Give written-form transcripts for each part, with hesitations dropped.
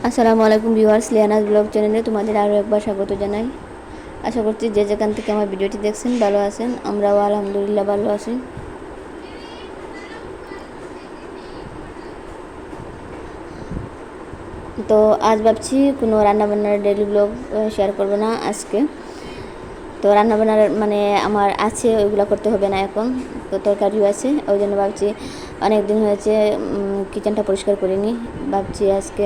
আসসালামু আলাইকুম viewers, লিয়ানাস blog চ্যানেলে তোমাদের আরও একবার স্বাগত জানাই। আশা করছি যে যেখান থেকে আমার ভিডিওটি দেখছেন ভালো আছেন। আমরাও আলহামদুলিল্লাহ ভালো আছি। তো আজ ভাবছি কোনো রান্নাবান্নার ডেইলি ব্লগ শেয়ার করব না আজকে। তো রান্নাবান্নার মানে আমার আছে, ওইগুলো করতে হবে না এখন। তো তরকারিও আছে, ওই জন্য ভাবছি অনেক দিন হয়েছে কিচেনটা পরিষ্কার করিনি। ভাবছি আজকে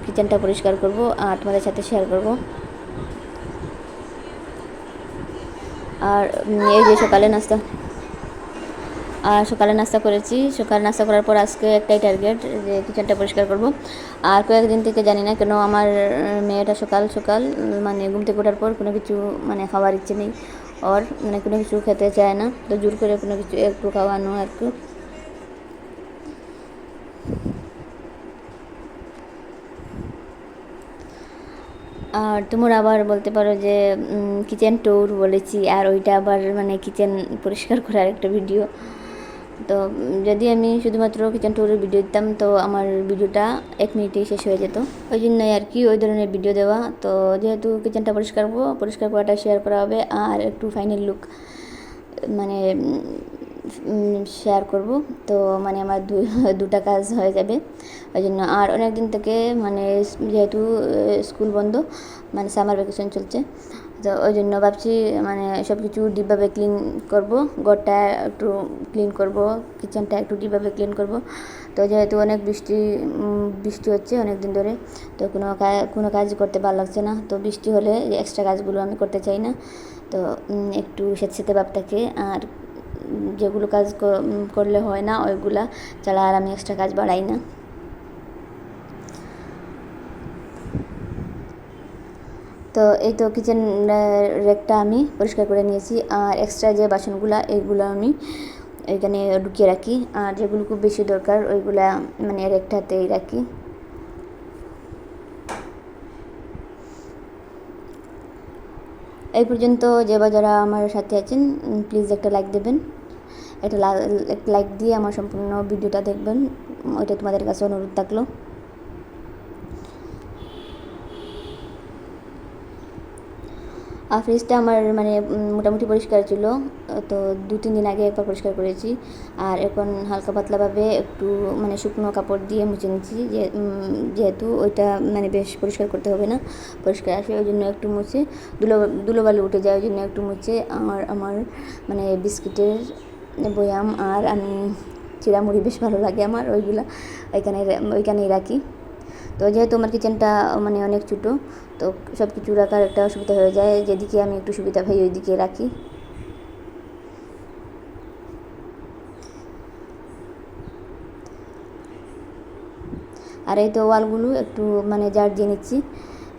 কিচেনটা পরিষ্কার করব আর তোমাদের সাথে শেয়ার করব। আর এই যে সকালে নাস্তা করেছি। সকালে নাস্তা করার পর আজকে একটাই টার্গেট, যে কিচেনটা পরিষ্কার করব। আর কয়েকদিন থেকে জানি না কেন আমার মেয়েটা সকাল সকাল মানে ঘুম থেকে ওঠার পর কোনো কিছু মানে খাওয়ার ইচ্ছে নেই ওর, মানে কোনো কিছু খেতে চায় না। তো জোর করে কোনো কিছু একটু খাওয়ানো একটু। আর তোমরা আবার বলতে পারো যে কিচেন ট্যুর বলেছি, আর ওইটা আবার মানে কিচেন পরিষ্কার করার একটা ভিডিও। তো যদি আমি শুধুমাত্র কিচেন ট্যুরের ভিডিও দিতাম তো আমার ভিডিওটা 1 মিনিটেই শেষ হয়ে যেত। ওই জন্যই আর কি ওই ধরনের ভিডিও দেওয়া। তো যেহেতু কিচেনটা পরিষ্কার করাটা শেয়ার করা হবে, আর একটু ফাইনাল লুক মানে শেয়ার করব। তো মানে আমার দুটা কাজ হয়ে যাবে ওই জন্য। আর অনেক দিন থেকে মানে যেহেতু স্কুল বন্ধ, মানে সামার ভ্যাকেশন চলছে, তো ওই জন্য ভাবছি মানে সব কিছু ডিপভাবে ক্লিন করব, ঘরটা একটু ক্লিন করব, কিচেনটা একটু ডিপভাবে ক্লিন করব। তো যেহেতু অনেক বৃষ্টি হচ্ছে অনেক দিন ধরে, তো কোনো কাজ করতে ভালো লাগছে না। তো বৃষ্টি হলে এক্সট্রা কাজগুলো আমি করতে চাই না। তো একটু স্যাঁতস্যাঁতে ভাব থাকে, আর যেগুলো কাজ করলে হয় না ওইগুলা ছাড়া আর আমি এক্সট্রা কাজ বাড়াই না। তো এই তো কিচেন রেকটা আমি পরিষ্কার করে নিয়েছি। আর এক্সট্রা যে বাসনগুলো এইগুলো আমি এখানে ঢুকিয়ে রাখি, আর যেগুলো খুব বেশি দরকার ওইগুলা মানে রেকটাতেই রাখি। এই পর্যন্ত যে বা যারা আমার সাথে আছেন প্লিজ একটা লাইক দেবেন। একটা লাইক দিয়ে আমার সম্পূর্ণ ভিডিওটা দেখবেন, ওইটা তোমাদের কাছে অনুরোধ থাকলো। আর ফ্রিজটা আমার মানে মোটামুটি পরিষ্কার ছিল। তো 2-3 দিন আগে একবার পরিষ্কার করেছি, আর এখন হালকা পাতলাভাবে একটু মানে শুকনো কাপড় দিয়ে মুছে নিচ্ছি, যেহেতু ওইটা মানে বেশ পরিষ্কার করতে হবে না, পরিষ্কার আসে ওই জন্য একটু মুছে ধুলোবালি উঠে যায় ওই জন্য একটু মুছে। আমার মানে বিস্কিটের বয়াম আর আমি চিড়ামুড়ি বেশ ভালো লাগে আমার, ওইগুলা ওইখানেই রাখি। তো যেহেতু আমার কিচেনটা মানে অনেক ছোটো, তো সব কিছু রাখার একটা অসুবিধা হয়ে যায়, যেদিকে আমি একটু সুবিধা পাই ওই দিকে রাখি। আর এই তো ওয়ালগুলো একটু মানে ঝাড় দিয়ে নিচ্ছি,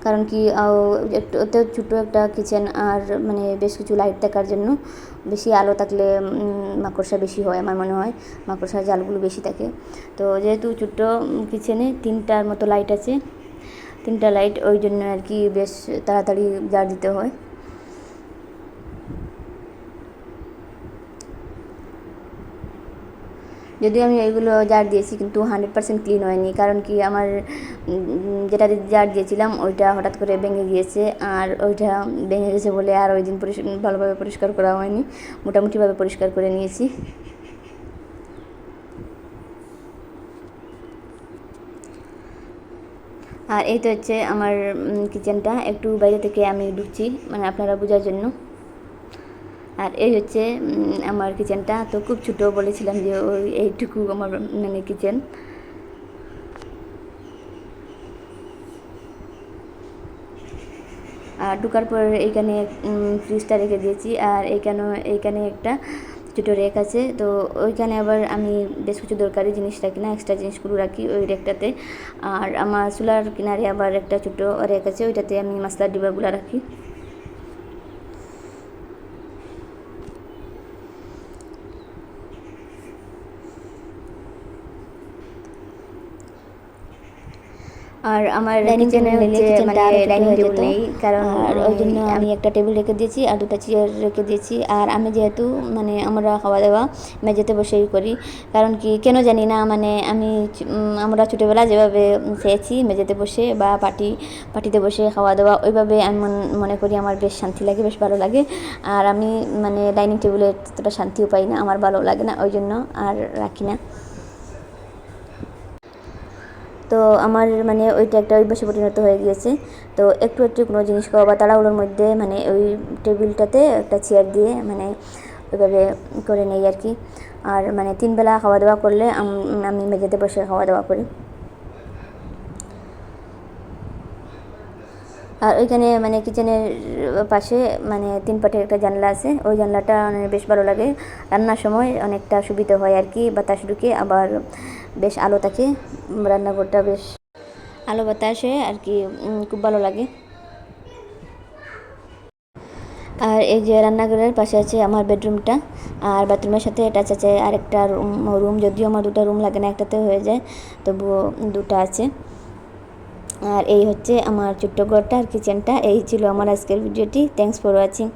কারণ কি একটু অত ছোটো একটা কিচেন, আর মানে বেশ কিছু লাইট থাকার জন্য বেশি আলো থাকলে মাকড়সা বেশি হয় আমার মনে হয়, মাকড়সার জালগুলো বেশি থাকে। তো যেহেতু ছোট্টো কিচেনে 3টার মতো লাইট আছে, 3টা লাইট, ওই জন্য আর কি বেশ তাড়াতাড়ি ঝাড় দিতে হয়। যদিও আমি এইগুলো ঝাড় দিয়েছি কিন্তু 100% ক্লিন হয়নি, কারণ কি আমার যেটা ঝাড় দিয়েছিলাম ওইটা হঠাৎ করে ভেঙে গিয়েছে, আর ওইটা ভেঙে গেছে বলে আর ওই দিন ভালোভাবে পরিষ্কার করা হয়নি, মোটামুটিভাবে পরিষ্কার করে নিয়েছি। আর এই তো হচ্ছে আমার কিচেনটা, একটু বাইরে থেকে আমি ঢুকছি মানে আপনারা বোঝার জন্য। আর এই হচ্ছে আমার কিচেনটা। তো খুব ছোটো বলেছিলাম যে এইটুকু আমার মানে কিচেন। আর ঢোকার পর এইখানে ফ্রিজটা রেখে দিয়েছি, আর এইখানে একটা ছোটো রেক আছে। তো ওইখানে আবার আমি বেশ কিছু দরকারি জিনিস রাখি না, এক্সট্রা জিনিসগুলো রাখি ওই রেকটাতে। আর আমার চুলার কিনারে আবার একটা ছোটো রেক আছে, ওইটাতে আমি মশলার ডিব্বাগুলো রাখি। আর আমার ডাইনিং কিচেনে টেবিল হচ্ছে কিচেনটা মানে আরো ছোট ডাইনিং হয়ে টেবিল যেত। নেই, কারণ আর ওই জন্য আমি একটা টেবিল রেখে দিয়েছি আর দুটো চেয়ার রেখে দিয়েছি। আর আমি যেহেতু মানে আমরা খাওয়া দাওয়া মেঝেতে বসেই করি, কারণ কি কেন জানি না, মানে আমরা ছোটোবেলা যেভাবে খেয়েছি মেঝেতে বসে বা পাটিতে বসে খাওয়া দাওয়া, ওইভাবে আমি মনে করি আমার বেশ শান্তি লাগে, বেশ ভালো লাগে। আর আমি মানে ডাইনিং টেবিলে ততটা শান্তিও পাই না, আমার ভালো লাগে না, ওই জন্য আর রাখি না। তো আমার মানে ওইটা একটা অভ্যাসে পরিণত হয়ে গিয়েছে। তো একটু একটু কোনো জিনিস খাওয়া বা তাড়াহুড়োর মধ্যে মানে ওই টেবিলটাতে একটা চেয়ার দিয়ে মানে ওইভাবে করে নেই আর কি। আর মানে 3 বেলা খাওয়া দাওয়া করলে আমি মেঝেতে বসে খাওয়া দাওয়া করি। আর ওইখানে মানে কিচেনের পাশে মানে 3 পাটের একটা জানলা আছে, ওই জানলাটা মানে বেশ ভালো লাগে, রান্নার সময় অনেকটা সুবিধা হয় আর কি, বাতাস ঢুকে, আবার বেশ আলো থাকে, রান্নাঘরটা বেশ আলো বাতাসে আর কি, খুব ভালো লাগে। আর এই যে রান্নাঘরের পাশে আছে আমার বেডরুমটা, আর বাথরুমের সাথে অ্যাটাচ আছে আরেকটা রুম, যদিও আমার 2টা রুম লাগে না, একটাতে হয়ে যায়, তবুও 2টা আছে। আর এই হচ্ছে আমার ছোট্ট ঘরটা আর কিচেনটা। এই ছিল আমার আজকের ভিডিওটি। Thanks for watching.